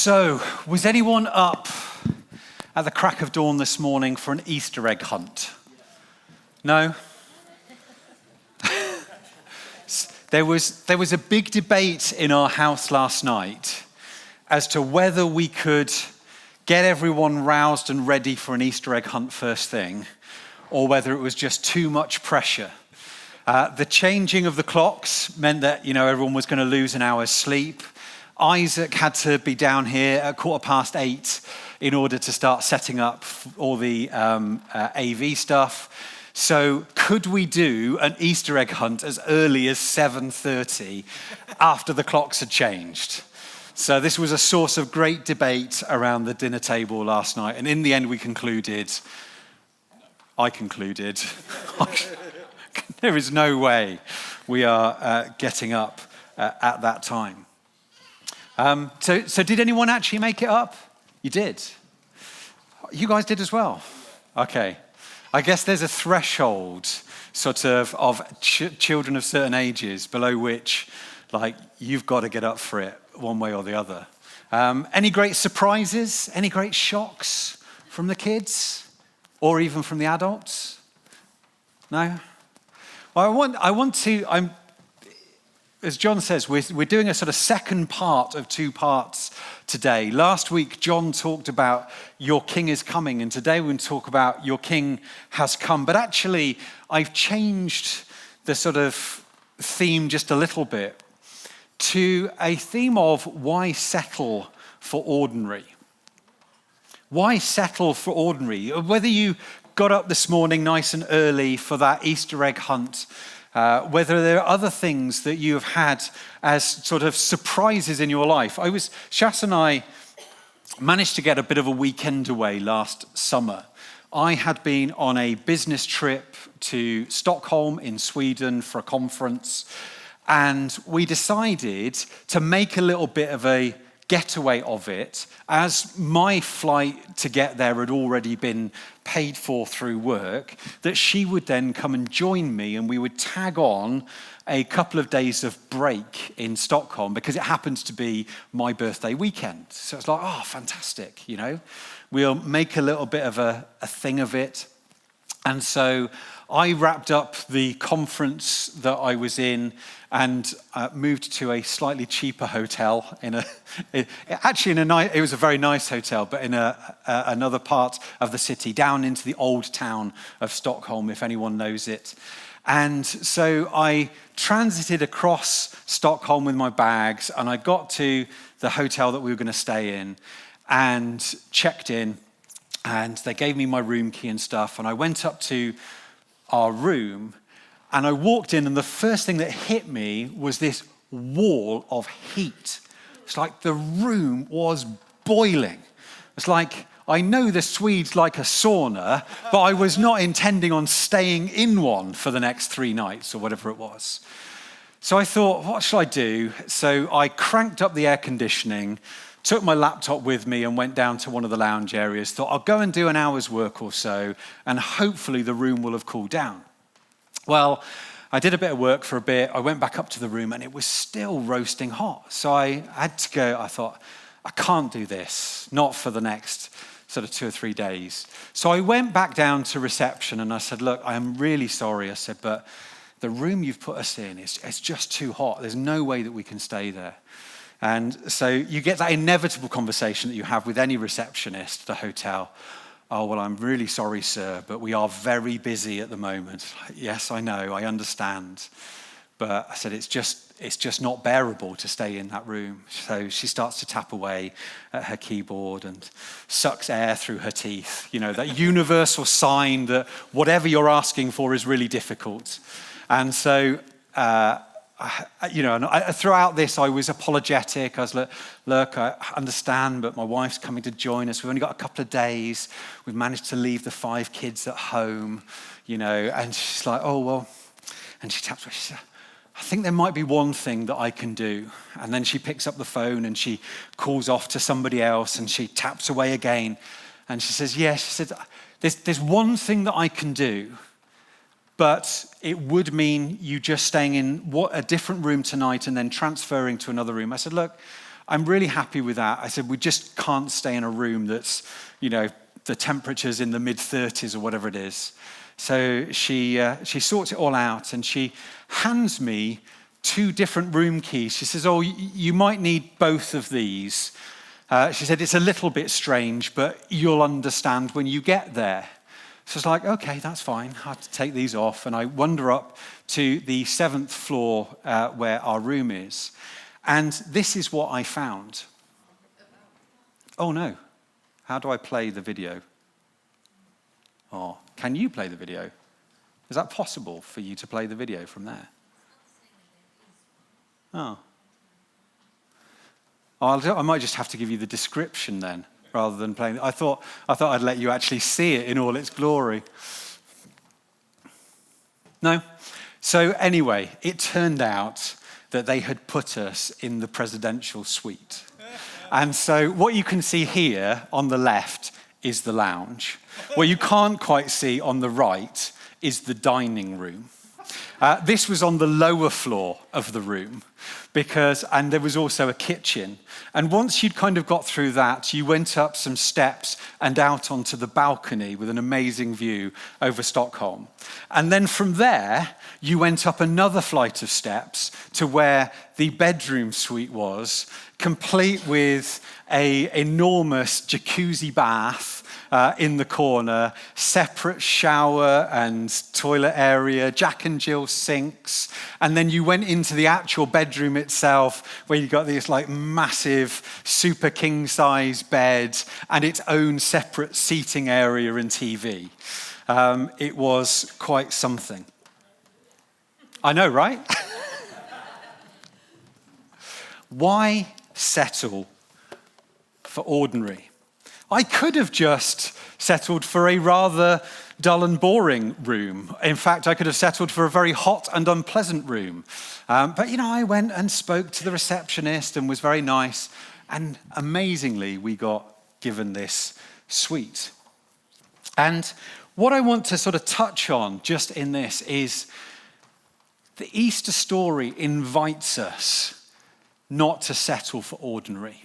So, was anyone up at the crack of dawn this morning for an Easter egg hunt? No? There was a big debate in our house last night as to whether we could get everyone roused and ready for an Easter egg hunt first thing, or whether it was just too much pressure. The changing of the clocks meant that, everyone was going to lose an hour's sleep. Isaac had to be down here at 8:15 in order to start setting up all the AV stuff. So could we do an Easter egg hunt as early as 7:30 after the clocks had changed? So this was a source of great debate around the dinner table last night. And in the end, I concluded, there is no way we are getting up at that time. So did anyone actually make it up? You did. You guys did as well. Okay. I guess there's a threshold sort of children of certain ages below which, you've got to get up for it one way or the other. Any great surprises? Any great shocks from the kids? Or even from the adults? No? Well, as John says, we're doing a sort of second part of two parts today. Last week, John talked about your king is coming, and today we're going to talk about your king has come. But actually, I've changed the sort of theme just a little bit to a theme of why settle for ordinary. Why settle for ordinary? Whether you got up this morning nice and early for that Easter egg hunt, whether there are other things that you have had as sort of surprises in your life. Shas and I managed to get a bit of a weekend away last summer. I had been on a business trip to Stockholm in Sweden for a conference, and we decided to make a little bit of a getaway of it, as my flight to get there had already been paid for through work, that she would then come and join me and we would tag on a couple of days of break in Stockholm because it happens to be my birthday weekend. So it's like, oh, fantastic, We'll make a little bit of a thing of it. And so I wrapped up the conference that I was in and moved to a slightly cheaper hotel it was a very nice hotel, but in another part of the city, down into the old town of Stockholm, if anyone knows it. And so I transited across Stockholm with my bags, and I got to the hotel that we were going to stay in and checked in, and they gave me my room key and stuff, and I went up to our room, and I walked in, and the first thing that hit me was this wall of heat. It's like the room was boiling. It's like, I know the Swedes like a sauna, but I was not intending on staying in one for the next 3 nights or whatever it was. So I thought, what shall I do? So I cranked up the air conditioning, took my laptop with me and went down to one of the lounge areas, thought I'll go and do an hour's work or so, and hopefully the room will have cooled down. Well, I did a bit of work for a bit. I went back up to the room and it was still roasting hot. So I had to go. I thought, I can't do this, not for the next sort of 2 or 3 days. So I went back down to reception and I said, look, I am really sorry. I said, but the room you've put us in, it's just too hot. There's no way that we can stay there. And so you get that inevitable conversation that you have with any receptionist at a hotel. Oh, well, I'm really sorry, sir, but we are very busy at the moment. Yes, I know, I understand. But I said, it's just not bearable to stay in that room. So she starts to tap away at her keyboard and sucks air through her teeth. That universal sign that whatever you're asking for is really difficult. And so, throughout this, I was apologetic. I was like, look, I understand, but my wife's coming to join us. We've only got a couple of days. We've managed to leave the 5 kids at home, and she's like, oh, well, and she taps me. She said, I think there might be one thing that I can do. And then she picks up the phone and she calls off to somebody else and she taps away again. And she says, yes, she said, there's one thing that I can do. But it would mean you just staying in a different room tonight and then transferring to another room. I said, look, I'm really happy with that. I said, we just can't stay in a room that's, the temperature's in the mid-30s or whatever it is. So she sorts it all out, and she hands me 2 different room keys. She says, oh, you might need both of these. She said, it's a little bit strange, but you'll understand when you get there. So it's like, okay, that's fine. I have to take these off. And I wander up to the 7th floor where our room is. And this is what I found. Oh, no. How do I play the video? Oh, can you play the video? Is that possible for you to play the video from there? Oh. I might just have to give you the description then, rather than playing. I thought I'd let you actually see it in all its glory. No? So anyway, it turned out that they had put us in the presidential suite. And so what you can see here on the left is the lounge. What you can't quite see on the right is the dining room. This was on the lower floor of the room and there was also a kitchen. And once you'd kind of got through that, you went up some steps and out onto the balcony with an amazing view over Stockholm. And then from there, you went up another flight of steps to where the bedroom suite was, complete with an enormous jacuzzi bath in the corner, separate shower and toilet area, Jack and Jill sinks, and then you went into the actual bedroom itself where you got this like massive super king size bed and its own separate seating area and TV. It was quite something. I know, right? Why settle for ordinary? I could have just settled for a rather dull and boring room. In fact, I could have settled for a very hot and unpleasant room. But I went and spoke to the receptionist and was very nice. And amazingly, we got given this suite. And what I want to sort of touch on just in this is the Easter story invites us not to settle for ordinary,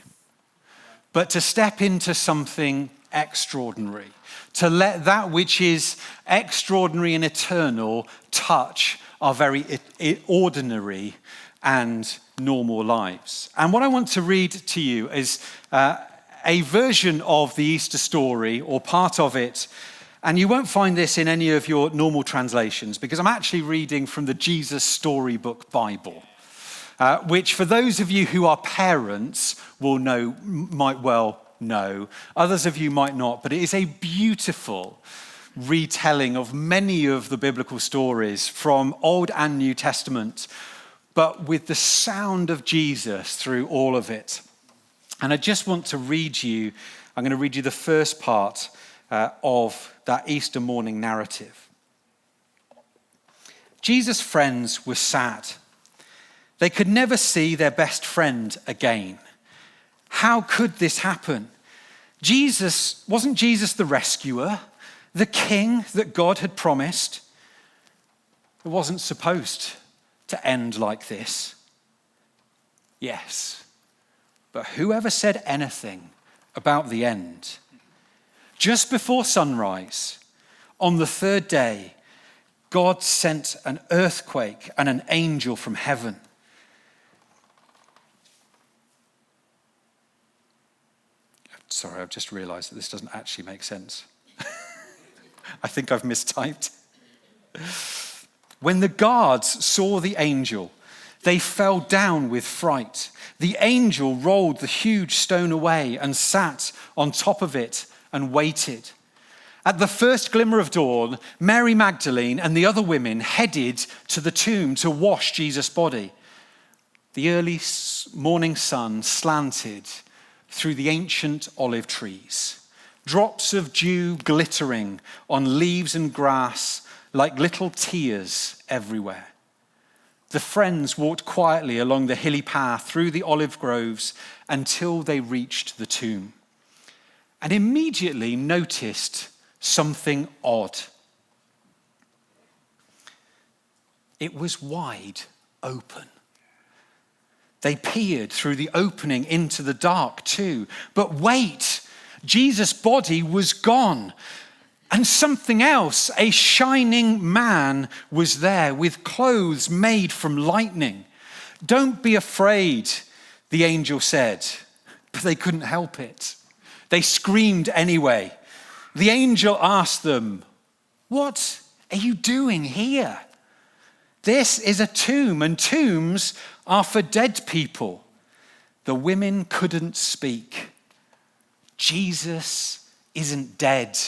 but to step into something extraordinary, to let that which is extraordinary and eternal touch our very ordinary and normal lives. And what I want to read to you is a version of the Easter story, or part of it, and you won't find this in any of your normal translations, because I'm actually reading from the Jesus Storybook Bible. Which for those of you who are parents might well know. Others of you might not, but it is a beautiful retelling of many of the biblical stories from Old and New Testament, but with the sound of Jesus through all of it. And I just want to I'm going to read you the first part of that Easter morning narrative. Jesus' friends were sad. They could never see their best friend again. How could this happen? Wasn't Jesus the rescuer, the king that God had promised? It wasn't supposed to end like this. Yes, but whoever said anything about the end? Just before sunrise, on the 3rd day, God sent an earthquake and an angel from heaven. Sorry, I've just realized that this doesn't actually make sense. I think I've mistyped. When the guards saw the angel, they fell down with fright. The angel rolled the huge stone away and sat on top of it and waited. At the first glimmer of dawn, Mary Magdalene and the other women headed to the tomb to wash Jesus' body. The early morning sun slanted through the ancient olive trees, drops of dew glittering on leaves and grass like little tears everywhere. The friends walked quietly along the hilly path through the olive groves until they reached the tomb, and immediately noticed something odd. It was wide open. They peered through the opening into the dark too. But wait, Jesus' body was gone. And something else, a shining man was there with clothes made from lightning. Don't be afraid, the angel said, but they couldn't help it. They screamed anyway. The angel asked them, "What are you doing here? This is a tomb, and tombs are for dead people." The women couldn't speak. Jesus isn't dead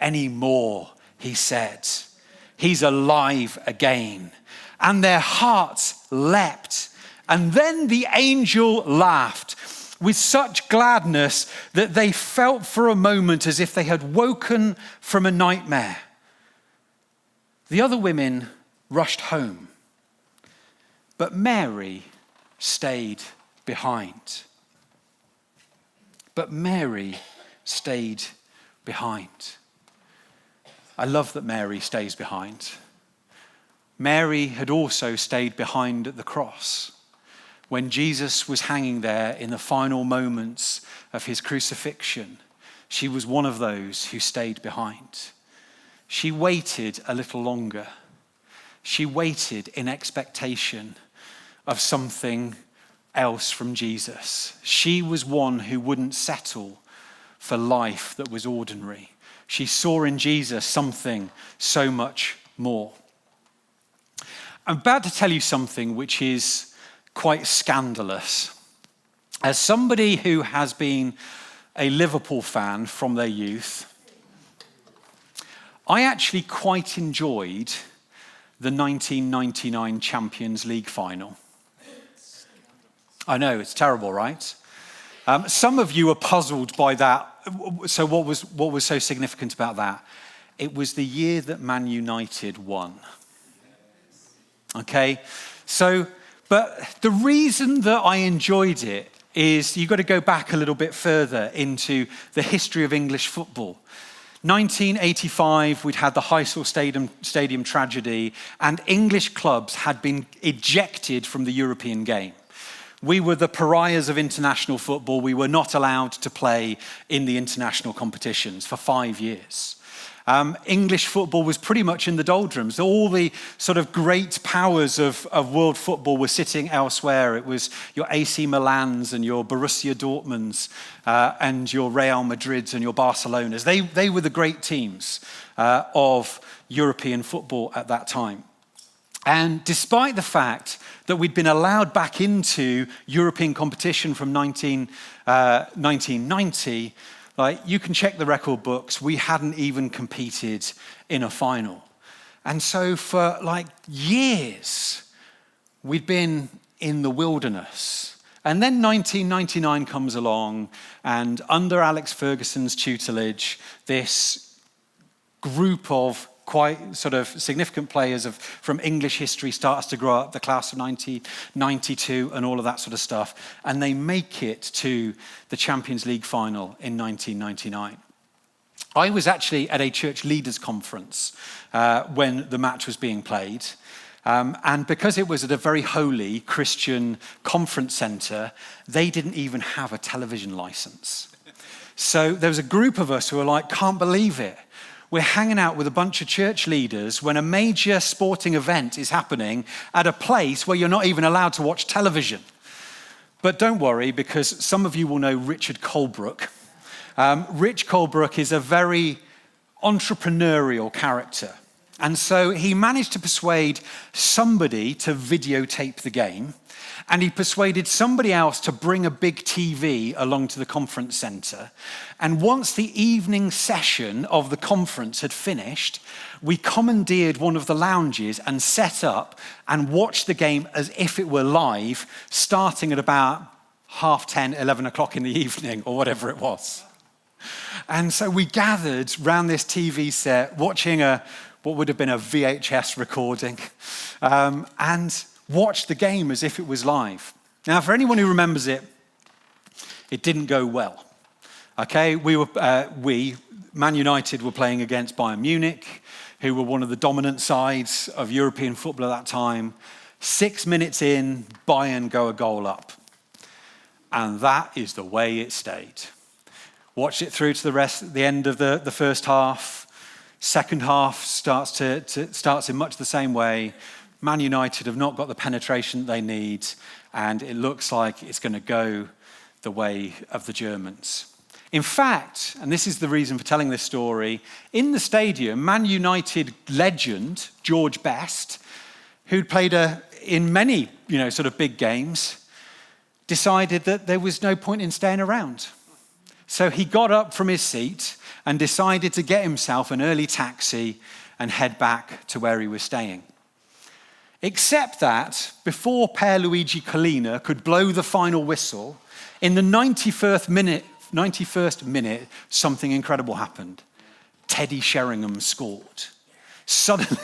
anymore, he said. He's alive again. And their hearts leapt. And then the angel laughed with such gladness that they felt for a moment as if they had woken from a nightmare. The other women rushed home, but Mary stayed behind. But Mary stayed behind. I love that Mary stays behind. Mary had also stayed behind at the cross. When Jesus was hanging there in the final moments of his crucifixion, she was one of those who stayed behind. She waited a little longer. She waited in expectation of something else from Jesus. She was one who wouldn't settle for life that was ordinary. She saw in Jesus something so much more. I'm about to tell you something which is quite scandalous. As somebody who has been a Liverpool fan from their youth, I actually quite enjoyed the 1999 Champions League final. I know, it's terrible, right? Some of you are puzzled by that. So what was so significant about that? It was the year that Man United won. Okay? So, but the reason that I enjoyed it is you've got to go back a little bit further into the history of English football. 1985, we'd had the Heysel Stadium tragedy, and English clubs had been ejected from the European game. We were the pariahs of international football. We were not allowed to play in the international competitions for 5 years. English football was pretty much in the doldrums. All the sort of great powers of world football were sitting elsewhere. It was your AC Milans and your Borussia Dortmunds and your Real Madrids and your Barcelonas. They were the great teams of European football at that time. And despite the fact that we'd been allowed back into European competition from 1990, like, you can check the record books, we hadn't even competed in a final. And so for like years, we'd been in the wilderness. And then 1999 comes along, and under Alex Ferguson's tutelage, this group of quite sort of significant players from English history starts to grow up, the class of 1992 and all of that sort of stuff. And they make it to the Champions League final in 1999. I was actually at a church leaders conference when the match was being played. And because it was at a very holy Christian conference center, they didn't even have a television license. So there was a group of us who were like, can't believe it. We're hanging out with a bunch of church leaders when a major sporting event is happening at a place where you're not even allowed to watch television. But don't worry, because some of you will know Richard Colebrook. Rich Colebrook is a very entrepreneurial character. And so he managed to persuade somebody to videotape the game, and he persuaded somebody else to bring a big TV along to the conference center. And once the evening session of the conference had finished, we commandeered one of the lounges and set up and watched the game as if it were live, starting at about 10:30, 11 o'clock in the evening, or whatever it was. And so we gathered round this TV set, watching what would have been a VHS recording, and watched the game as if it was live. Now, for anyone who remembers it, it didn't go well. Okay, Man United, were playing against Bayern Munich, who were one of the dominant sides of European football at that time. 6 minutes in, Bayern go a goal up. And that is the way it stayed. Watch it through to the end of the first half. Second half starts in much the same way. Man United have not got the penetration they need, and it looks like it's going to go the way of the Germans. In fact, and this is the reason for telling this story, in the stadium, Man United legend George Best, who'd played in many sort of big games, decided that there was no point in staying around. So he got up from his seat and decided to get himself an early taxi and head back to where he was staying. Except that before Pierluigi Collina could blow the final whistle, in the 91st minute, something incredible happened. Teddy Sheringham scored. Suddenly,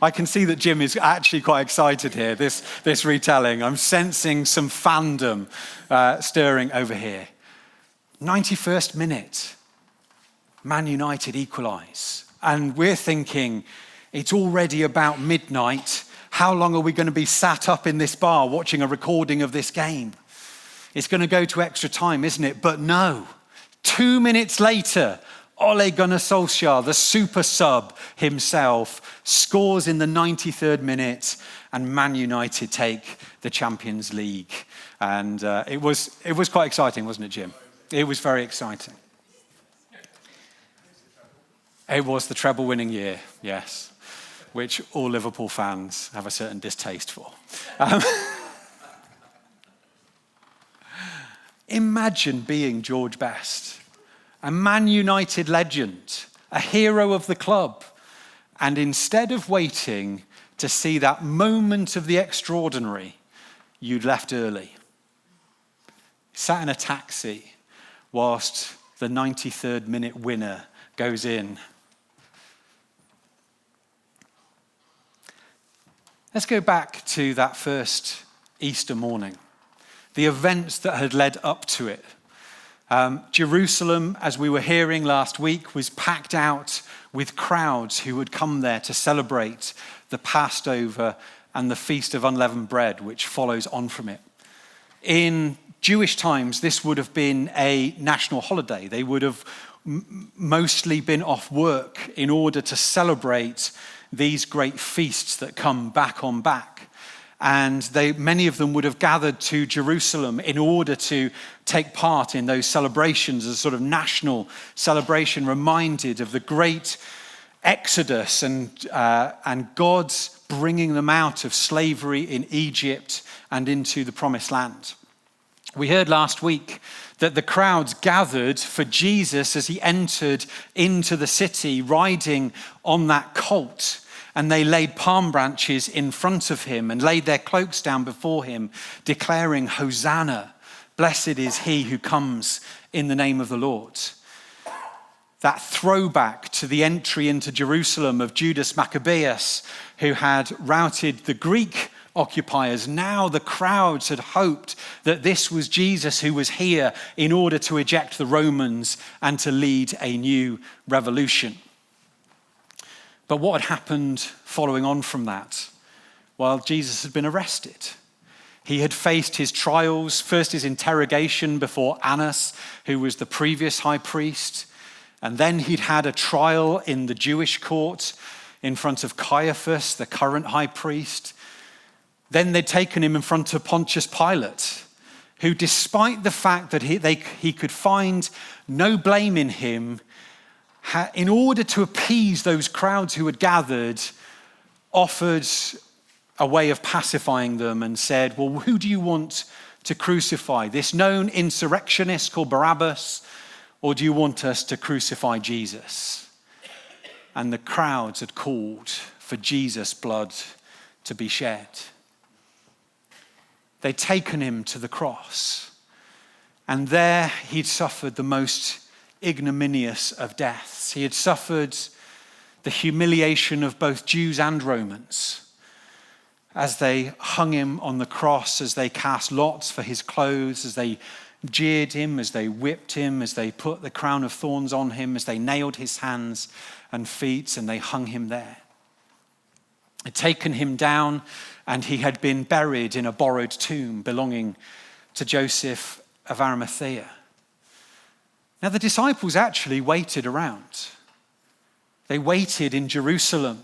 I can see that Jim is actually quite excited here, this retelling. I'm sensing some fandom stirring over here. 91st minute, Man United equalise. And we're thinking, it's already about midnight. How long are we going to be sat up in this bar watching a recording of this game? It's going to go to extra time, isn't it? But no. 2 minutes later, Ole Gunnar Solskjaer, the super sub himself, scores in the 93rd minute, and Man United take the Champions League. And it was quite exciting, wasn't it, Jim? It was very exciting. It was the treble-winning year, yes, which all Liverpool fans have a certain distaste for. Imagine being George Best, a Man United legend, a hero of the club, and instead of waiting to see that moment of the extraordinary, you'd left early. Sat in a taxi whilst the 93rd minute winner goes in. Let's go back to that first Easter morning, the events that had led up to it. Jerusalem, as we were hearing last week, was packed out with crowds who would come there to celebrate the Passover and the Feast of Unleavened Bread, which follows on from it. In Jewish times, this would have been a national holiday. They would have mostly been off work in order to celebrate these great feasts that come back on back. And many of them would have gathered to Jerusalem in order to take part in those celebrations as a sort of national celebration, reminded of the great exodus and God's bringing them out of slavery in Egypt and into the promised land. We heard last week that the crowds gathered for Jesus as he entered into the city riding on that colt. And they laid palm branches in front of him and laid their cloaks down before him, declaring, Hosanna, blessed is he who comes in the name of the Lord. That throwback to the entry into Jerusalem of Judas Maccabeus, who had routed the Greek occupiers. Now the crowds had hoped that this was Jesus who was here in order to eject the Romans and to lead a new revolution. But what had happened following on from that? Well, Jesus had been arrested. He had faced his trials, first his interrogation before Annas, who was the previous high priest, and then he'd had a trial in the Jewish court in front of Caiaphas, the current high priest. Then they'd taken him in front of Pontius Pilate, who, despite the fact that he could find no blame in him, in order to appease those crowds who had gathered, offered a way of pacifying them and said, well, who do you want to crucify? This known insurrectionist called Barabbas, or do you want us to crucify Jesus? And the crowds had called for Jesus' blood to be shed. They'd taken him to the cross, and there he'd suffered the most ignominious of deaths. He had suffered the humiliation of both Jews and Romans as they hung him on the cross, as they cast lots for his clothes, as they jeered him, as they whipped him, as they put the crown of thorns on him, as they nailed his hands and feet, and they hung him there. Had taken him down, and he had been buried in a borrowed tomb belonging to Joseph of Arimathea. Now, the disciples actually waited around. They waited in Jerusalem.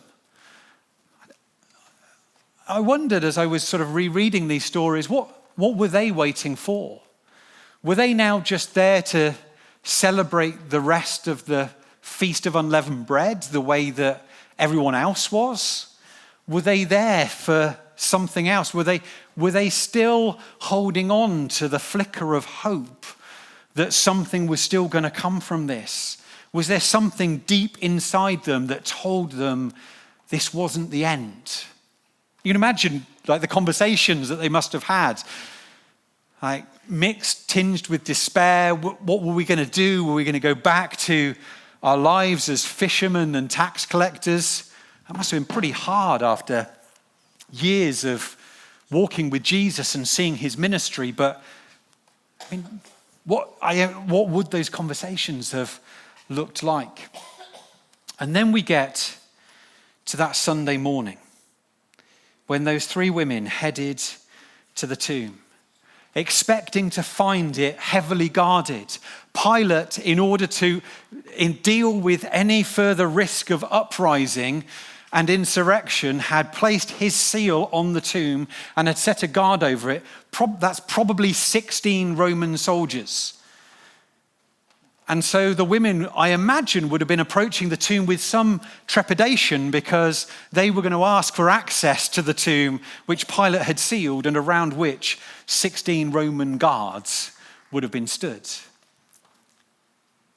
I wondered as I was sort of rereading these stories, what were they waiting for? Were they now just there to celebrate the rest of the Feast of Unleavened Bread the way that everyone else was? Were they there for something else? Were they still holding on to the flicker of hope that something was still going to come from this? Was there something deep inside them that told them this wasn't the end? You can imagine like the conversations that they must have had, like mixed, tinged with despair. What were we going to do? Were we going to go back to our lives as fishermen and tax collectors? That must have been pretty hard after years of walking with Jesus and seeing his ministry. But I mean, what would those conversations have looked like? And then we get to that Sunday morning when those three women headed to the tomb, expecting to find it heavily guarded. Pilate, in order to deal with any further risk of uprising and insurrection, had placed his seal on the tomb and had set a guard over it. That's probably 16 Roman soldiers. And so the women, I imagine, would have been approaching the tomb with some trepidation because they were going to ask for access to the tomb which Pilate had sealed and around which 16 Roman guards would have been stood.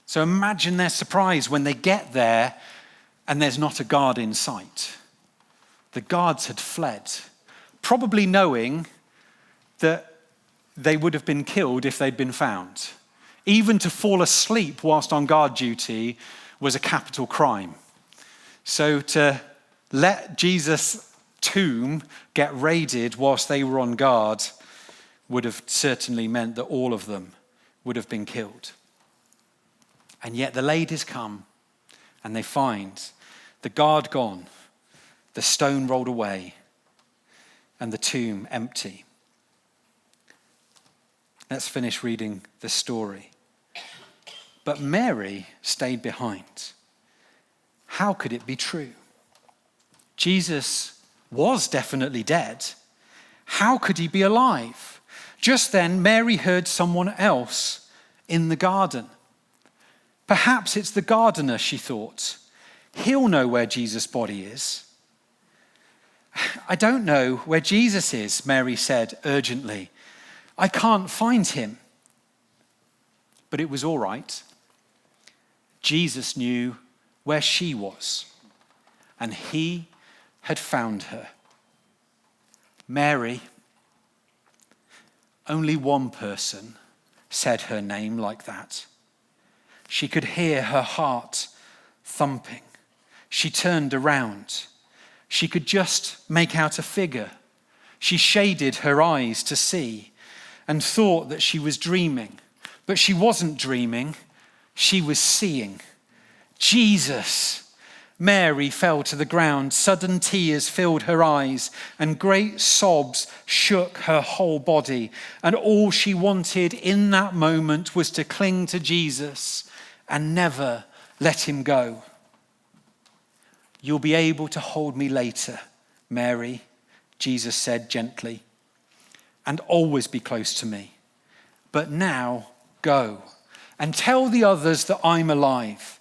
So imagine their surprise when they get there and there's not a guard in sight. The guards had fled, probably knowing that they would have been killed if they'd been found. Even to fall asleep whilst on guard duty was a capital crime. So to let Jesus' tomb get raided whilst they were on guard would have certainly meant that all of them would have been killed. And yet the ladies come and they find the guard gone, the stone rolled away, and the tomb empty. Let's finish reading the story. But Mary stayed behind. How could it be true? Jesus was definitely dead. How could he be alive? Just then, Mary heard someone else in the garden. Perhaps it's the gardener, she thought. He'll know where Jesus' body is. I don't know where Jesus is, Mary said urgently. I can't find him. But it was all right. Jesus knew where she was, and he had found her. Mary. Only one person said her name like that. She could hear her heart thumping. She turned around. She could just make out a figure. She shaded her eyes to see and thought that she was dreaming. But she wasn't dreaming. She was seeing. Jesus. Mary fell to the ground. Sudden tears filled her eyes and great sobs shook her whole body. And all she wanted in that moment was to cling to Jesus and never let him go. You'll be able to hold me later, Mary, Jesus said gently, and always be close to me. But now go and tell the others that I'm alive.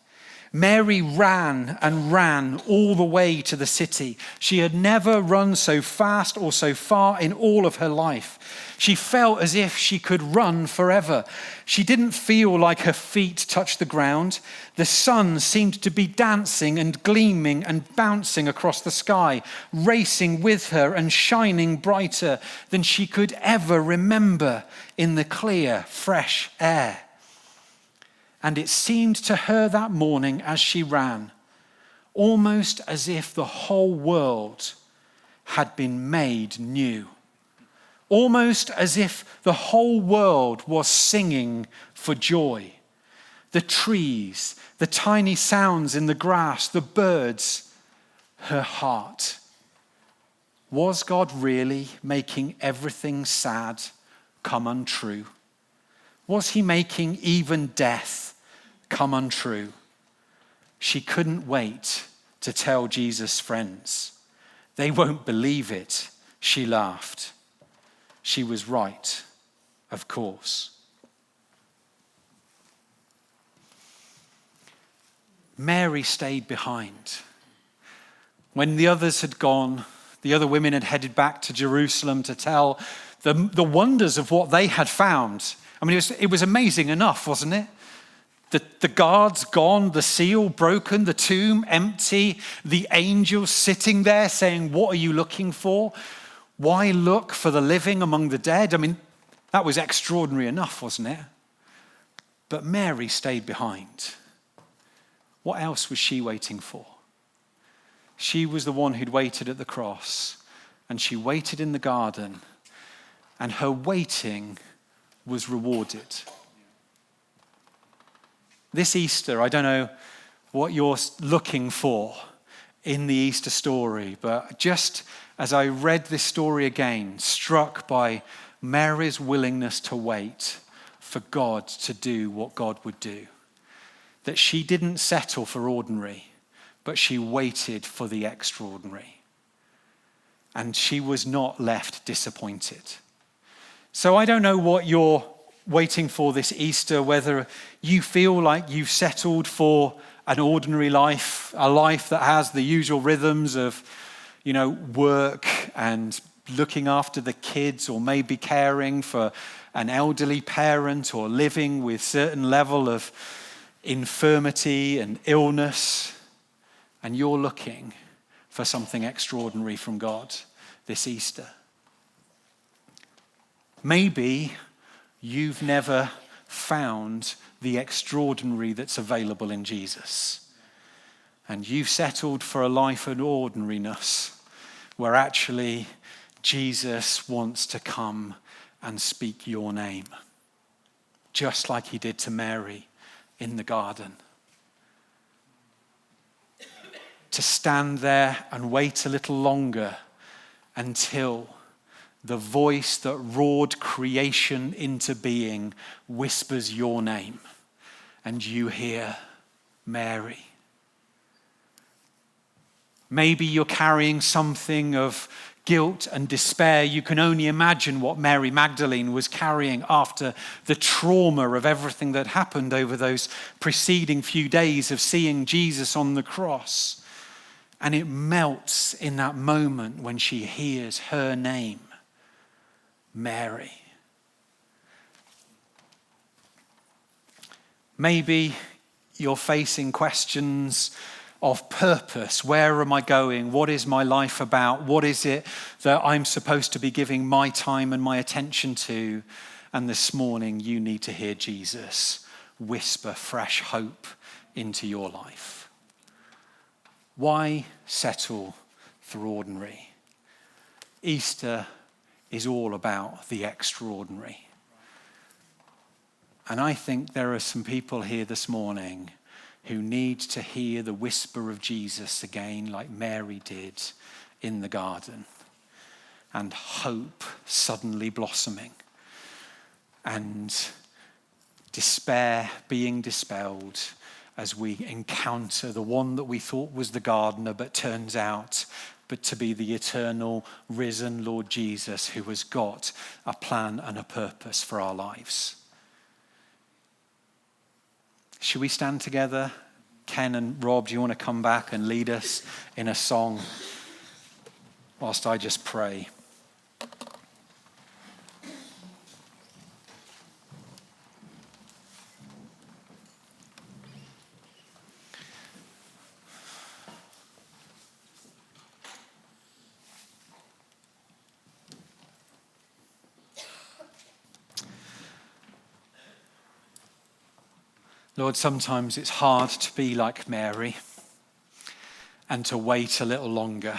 Mary ran and ran all the way to the city. She had never run so fast or so far in all of her life. She felt as if she could run forever. She didn't feel like her feet touched the ground. The sun seemed to be dancing and gleaming and bouncing across the sky, racing with her and shining brighter than she could ever remember in the clear, fresh air. And it seemed to her that morning as she ran, almost as if the whole world had been made new. Almost as if the whole world was singing for joy. The trees, the tiny sounds in the grass, the birds, her heart. Was God really making everything sad come untrue? Was he making even death come untrue? She couldn't wait to tell Jesus' friends. They won't believe it, she laughed. She was right, of course. Mary stayed behind. When the others had gone, the other women had headed back to Jerusalem to tell the wonders of what they had found. I mean, it was amazing enough, wasn't it? The guards gone, the seal broken, the tomb empty, the angels sitting there saying, "What are you looking for? Why look for the living among the dead?" I mean, that was extraordinary enough, wasn't it? But Mary stayed behind. What else was she waiting for? She was the one who'd waited at the cross, and she waited in the garden, and her waiting was rewarded. This Easter, I don't know what you're looking for in the Easter story, but just as I read this story again, struck by Mary's willingness to wait for God to do what God would do. That she didn't settle for ordinary, but she waited for the extraordinary. And she was not left disappointed. So I don't know what you're waiting for this Easter, whether you feel like you've settled for an ordinary life, a life that has the usual rhythms of, work and looking after the kids, or maybe caring for an elderly parent, or living with certain level of infirmity and illness, and you're looking for something extraordinary from God this Easter. Maybe you've never found the extraordinary that's available in Jesus. And you've settled for a life of ordinariness, where actually Jesus wants to come and speak your name, just like he did to Mary in the garden. To stand there and wait a little longer until the voice that roared creation into being whispers your name, and you hear Mary. Maybe you're carrying something of guilt and despair. You can only imagine what Mary Magdalene was carrying after the trauma of everything that happened over those preceding few days of seeing Jesus on the cross. And it melts in that moment when she hears her name, Mary. Maybe you're facing questions of purpose. Where am I going? What is my life about? What is it that I'm supposed to be giving my time and my attention to? And this morning you need to hear Jesus whisper fresh hope into your life. Why settle for ordinary? Easter is all about the extraordinary. And I think there are some people here this morning who need to hear the whisper of Jesus again, like Mary did in the garden, and hope suddenly blossoming, and despair being dispelled as we encounter the one that we thought was the gardener, but turns out to be the eternal risen Lord Jesus, who has got a plan and a purpose for our lives. Should we stand together? Ken and Rob, do you want to come back and lead us in a song whilst I just pray? Lord, sometimes it's hard to be like Mary and to wait a little longer.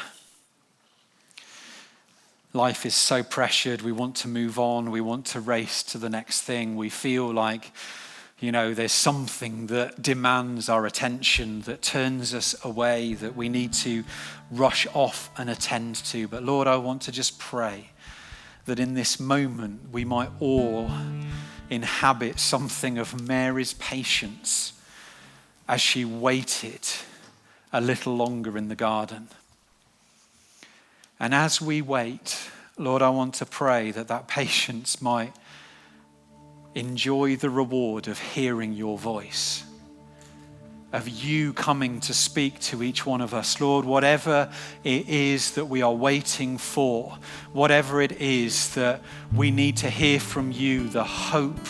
Life is so pressured. We want to move on. We want to race to the next thing. We feel like, there's something that demands our attention, that turns us away, that we need to rush off and attend to. But Lord, I want to just pray that in this moment we might all inhabit something of Mary's patience as she waited a little longer in the garden. And as we wait, Lord, I want to pray that that patience might enjoy the reward of hearing your voice, of you coming to speak to each one of us. Lord, whatever it is that we are waiting for, whatever it is that we need to hear from you, the hope,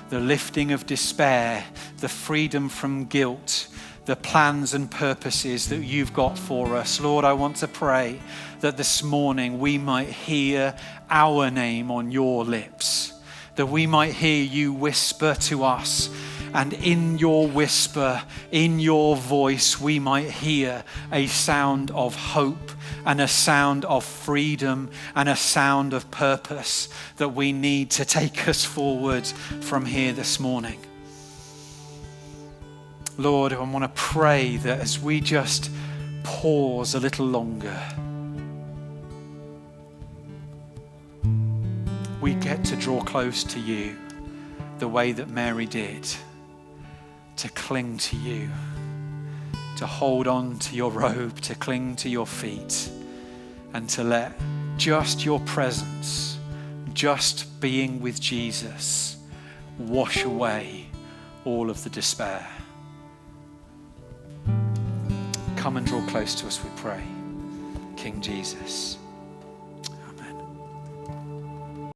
the lifting of despair, the freedom from guilt, the plans and purposes that you've got for us. Lord, I want to pray that this morning we might hear our name on your lips, that we might hear you whisper to us, and in your whisper, in your voice, we might hear a sound of hope and a sound of freedom and a sound of purpose that we need to take us forward from here this morning. Lord, I want to pray that as we just pause a little longer, we get to draw close to you the way that Mary did, to cling to you, to hold on to your robe, to cling to your feet, and to let just your presence, just being with Jesus, wash away all of the despair. Come and draw close to us, we pray, King Jesus.